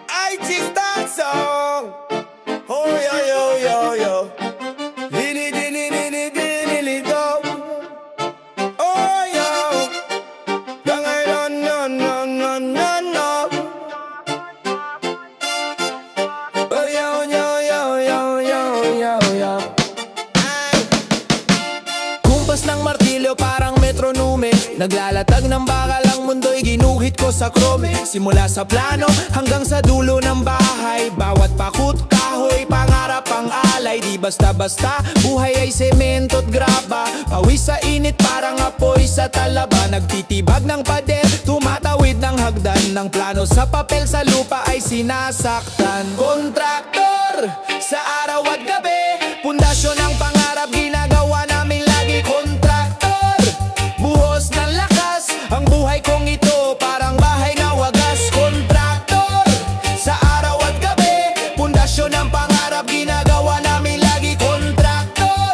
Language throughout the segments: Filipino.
I just that song. Oh yo yo yo yo. Dini dini dini dini do. Oh yo. Gang I don't no no no no no. Oh yo yo yo yo yo yo yo. Kumpas ng martilyo parang metronome. Naglalatag ng bakal ang mundo'y ginuhit ko sa krome. Simula sa plano hanggang sa dulo ng bahay. Bawat pakut, kahoy, pangarap ang alay. Di basta-basta, buhay ay semento't graba. Pawis sa init parang apoy sa talaba. Nagtitibag ng pader, tumatawid ng hagdan. Ng plano sa papel sa lupa ay sinasaktan. Kontraktor, sa araw at gabi, pundasyon ng pangarap ginagawa namin lagi. Kontraktor, buhos ng lakas, ang buhay kong ito parang bahay na wagas. Kontraktor, sa araw at gabi, pundasyon ng pangarap ginagawa namin lagi. Kontraktor,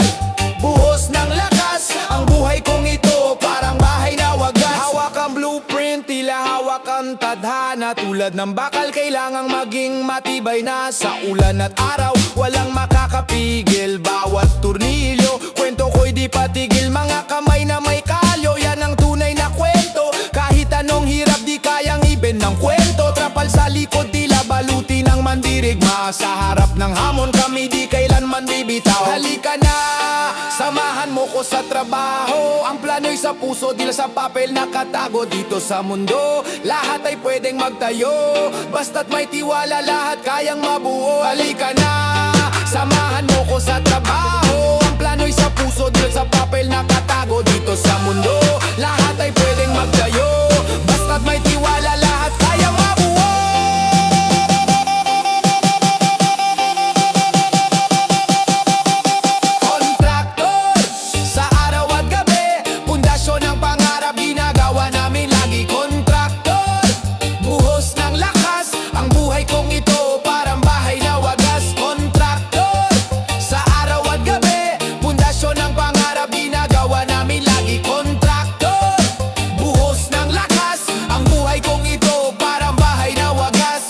buhos ng lakas, ang buhay kong ito parang bahay na wagas. Hawak ang blueprint, tila hawak ang tadhana. Tulad ng bakal kailangang maging matibay na. Sa ulan at araw, walang makakapigil. Bawat turnilyo, kwento ko'y di patigil. Mga kamay na may kalyo, yan ang tunay na kwento. Kahit anong hirap di kayang iben ng kwento. Trapal sa likod, tila baluti ng mandirigma. Sa harap ng hamon kami di kailanman bibitaw. Halika na, samahan mo ko sa trabaho. Ang plano'y sa puso, dila sa papel nakatago. Dito sa mundo, lahat ay pwedeng magtayo. Basta't may tiwala, lahat kayang mabuo. Halika na, samahan mo ko sa trabaho. Ang plano'y sa puso, dila sa papel nakatago. Dito sa mundo, lahat ay pwedeng magtayo. Basta't may tiwala, lahat kayang mabuo. Kontraktor, sa araw at gabi, pundasyon ng pangarap ginagawa namin lagi. Kontraktor, buhos ng lakas, ang buhay kong ito parang bahay na wagas. Kontraktor, sa araw at gabi, pundasyon ng pangarap ginagawa namin lagi. Kontraktor, buhos ng lakas, ang buhay kong ito parang bahay na wagas.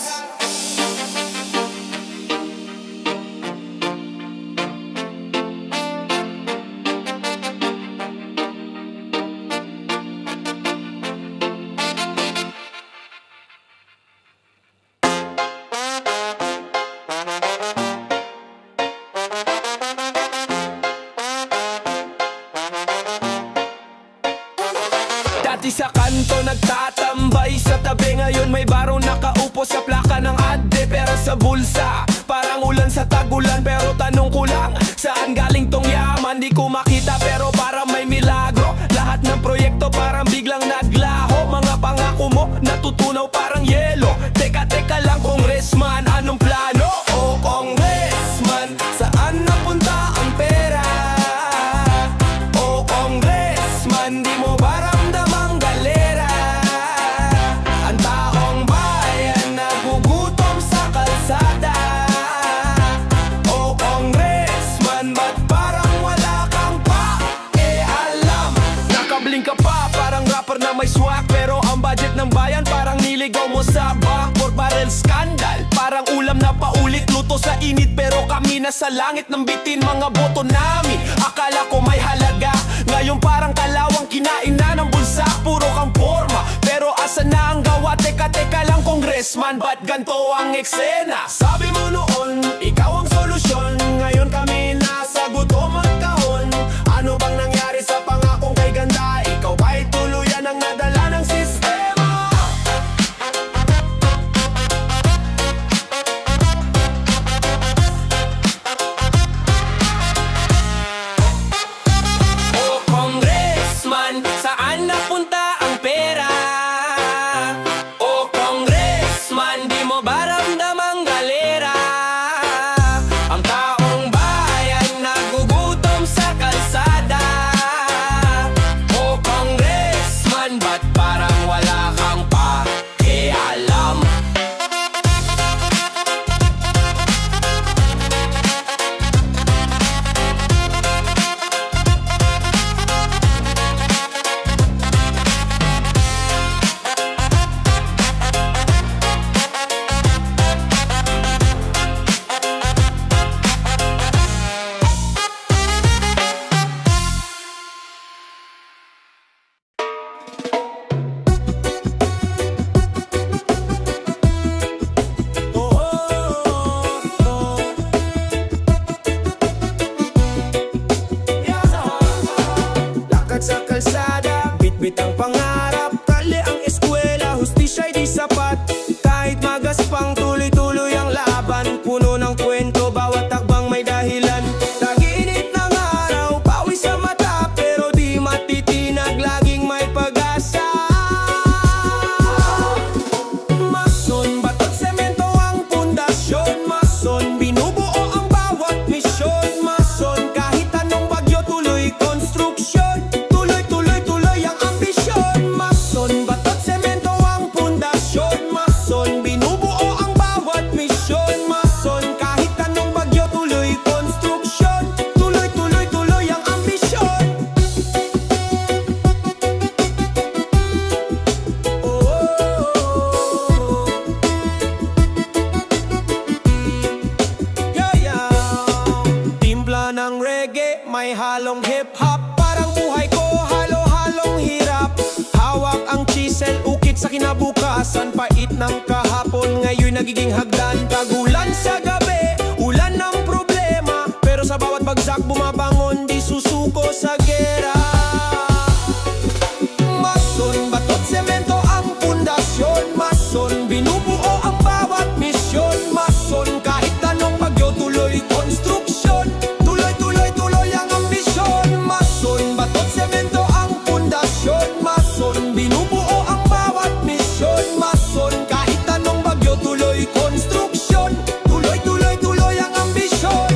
Dati sa kanto nagtatambay sa tabi, ngayon may barong nakaupo sa plaka ng ade. Pera sa bulsa, parang ulan sa tagulan. Pero tanong ko lang, saan galing tong yaman? Di ko makita pero parang may milagro. Lahat ng proyekto parang biglang naglaho. Mga pangako mo natutunaw parang yelo. Teka teka lang congressman, anong plano? O congressman, saan napunta ang pera? O congressman, di mo ba ramdamang galera? Ang taong bayan nagugutom sa kalsada. O congressman, ba't parang wala kang pakialam? Nakabling ka pa, parang rapper na may swag. Pero ang budget ng bayan parang niligaw mo sa back. 4 barrel scandal, parang ulam na paulit. Luto sa init pero kami na sa langit ng bitin. Mga boto namin, akala ko may halaga. Ngayon parang kalawang kinain na ng bulsa. Puro kang forma, pero asa na ang gawa? Teka teka lang congressman, ba't ganto ang eksena? Sabi mo noon, ikaw ang solusyon. Ngayon kami nasa gutom at kahon. Ano bang nangyari sa pangakong kay ganda? Ikaw ba'y tuluyan ang nadala ng sistema? O congressman, saan napunta ang pera? O congressman, di mo ba ramdamang galera? Ang taong Pabalik sa kinabukasan, pait ng kahapon ngayon nagiging hagdan. Kagulan sa gabi, ulan ng problema, pero sa bawat bagsak bumabangon, di susuko sa gera. Mason, batot, semento ang pundasyon. Mason, binubuo ang bawat misyon. Mason, kahit anong bagyo, tuloy konstruksyon. Tuloy, tuloy, tuloy ang ambisyon. Mason, batot, semento ang pundasyon. Mason, binubuo ang bawat misyon. Mason, kahit anong bagyo, tuloy konstruksyon. Tuloy, tuloy, tuloy ang ambisyon.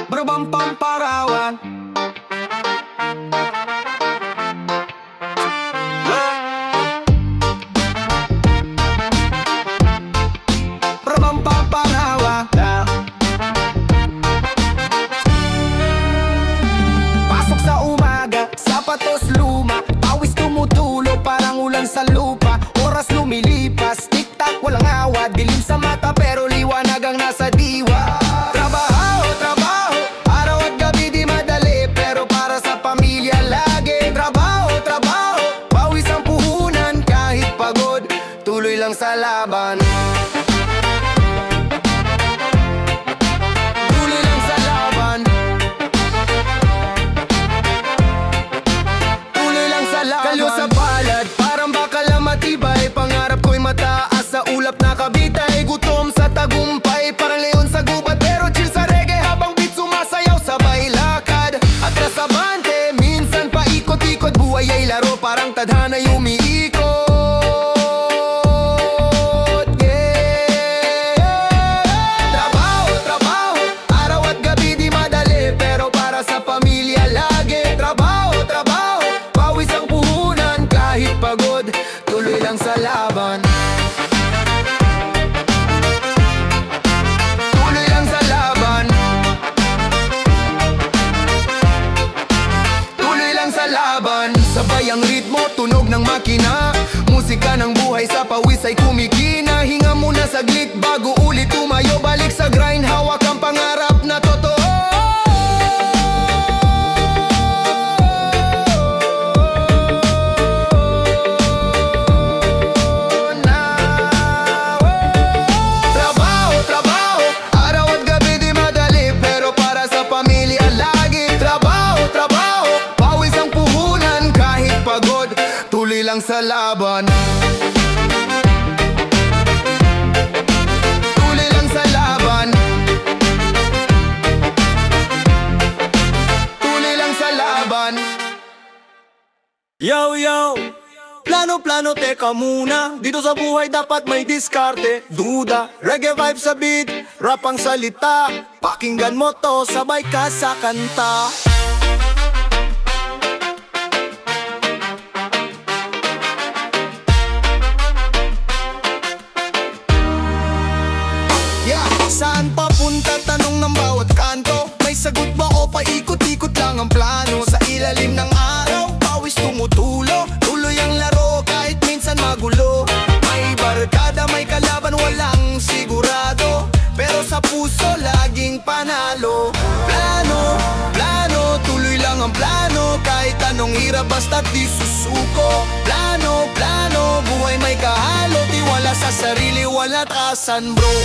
Brabang pamparawan. Brabang pamparawan. Pasok sa umaga, sapatos luma, pawis tumutulo parang ulan sa lupa. Oras lumilipas, tik-tak walang awa, dilim sa mata pero liwanag ang nasa diwa. Trabaho, trabaho, araw at gabi di madali, pero para sa pamilya lagi. Trabaho, trabaho, pawis ang puhunan kahit pagod, tuloy lang sa laban. Tuloy lang sa laban. Tuloy lang sa laban. Kalyo sa palad, parang bakal na matibay. Pangarap ko'y mataas sa ulap na kabitay. Gutom sa tagumpay, parang leon sa gubat, pero chill sa reggae habang beat sumasayaw sabay lakad. Atras abante, minsan paikot-ikot, buhay ay laro parang tadhana'y umiikot. Trabaho, trabaho, araw at gabi di madali, pero para sa pamilya lagi. Trabaho, trabaho, pawis ang puhunan kahit pagod, tuloy lang sa laban. Tuloy lang sa laban. Tuloy lang sa laban. Sabay ang ritmo, tunog ng makina, musika ng buhay sa pawis ay kumikina. Hinga muna saglit bago ulit tumayo, balik sa grind, hawak ang pangarap na totoo. Trabaho, trabaho, araw at gabi di madali, pero para sa pamilya lagi. Trabaho, trabaho, pawis ang puhunan kahit pagod, tuloy lang sa laban. Tuloy lang sa laban. Tuloy lang sa laban. Yo, yo! Plano, plano, teka muna. Dito sa buhay dapat may diskarte. Duda, reggae vibe sa beat, rap ang salita. Pakinggan mo to, sabay ka sa kanta. Yeah, saan papunta? Tanong ng bawat kanto. May sagot ba o paikot-ikot lang ang plano? Sa ilalim ng araw, pawis tumutulo, tuloy ang laro kahit minsan magulo. May barkada, may kalaban, walang sigurado, pero sa puso laging panalo. Plano, plano, tuloy lang ang plano, kahit anong hirap basta't di susuko. Plano, plano, buhay may kahalo, tiwala sa sarili, wala takasan bro.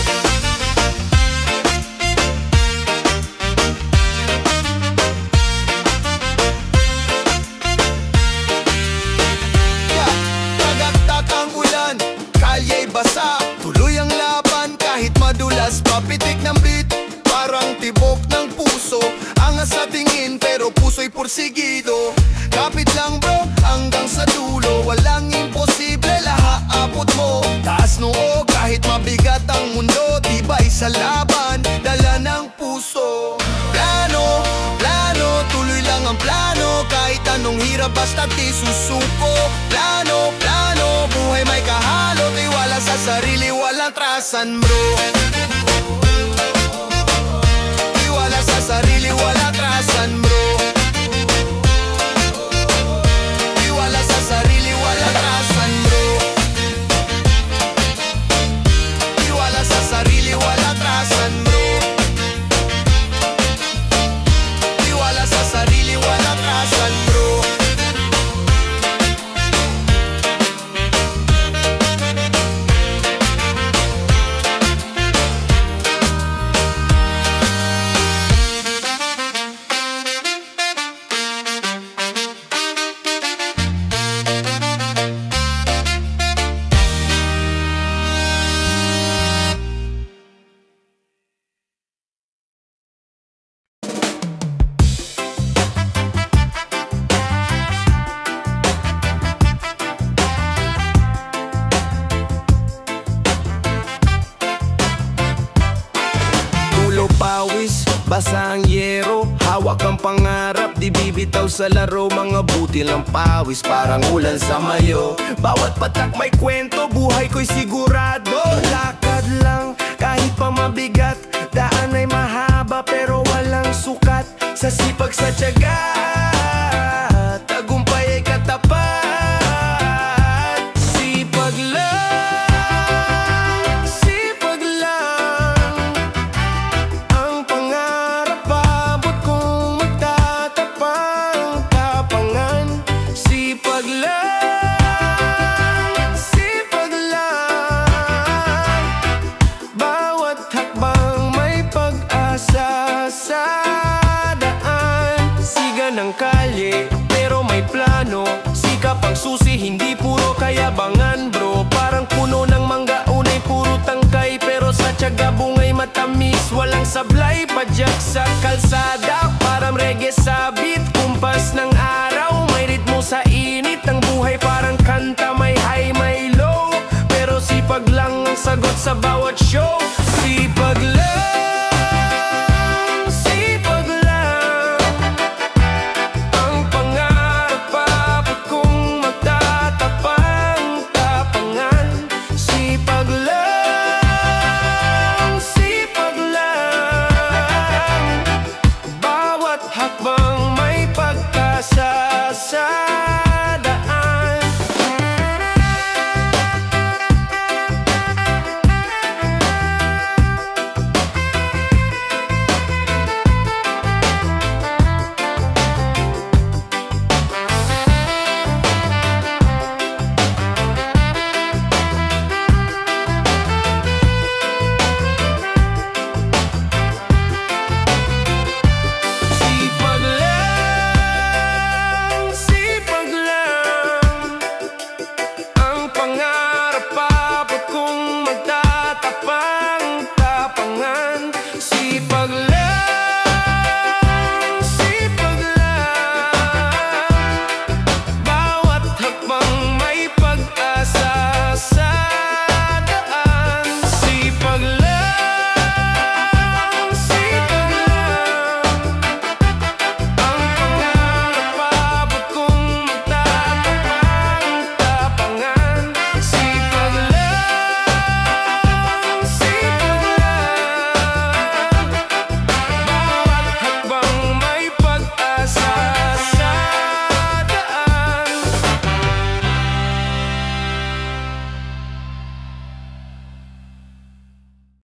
Basa, tuloy ang laban kahit madulas, papitik ng beat, parang tibok ng puso. Angas sa tingin pero puso'y porsigido. Kapit lang bro, hanggang sa dulo, walang imposible, lahat abot mo. Taas noo kahit mabigat ang mundo, tibay sa laban, dala ng puso. Plano, plano, tuloy lang ang plano, kahit anong hirap basta't di susuko. Plano, plano, buhay may kahalo, tiwala sa sarili, walang trasan bro. Tiwala sa sarili, walang trasan bro. basa ang yero, hawak ang pangarap, di bibitaw sa laro. Mga butil ng pawis, parang ulan sa mayo. Bawat patak may kwento, buhay ko'y sigurado. Lakad lang, kahit pa mabigat, daan ay mahaba pero walang sukat. Sa sipag sa tiyaga, tagumpay ay katapat. Sipag lang, sipag lang, ang pangarap abot kung magtatapang tapangan. Sipag lang, sipag lang, bawat hakbang may pag-asa sa ng kalye, pero may plano. Sikap ang susi, hindi puro kayabangan bro. Parang puno ng mangga, unay puro tangkay, pero sa tiyaga bungay matamis. Walang sablay, padyak sa kalsada, parang reggae sa beat. Kumpas ng araw, may ritmo sa init. Ang buhay parang kanta, may high, may low, pero sipag lang ang sagot sa bawat show. Sipag lang,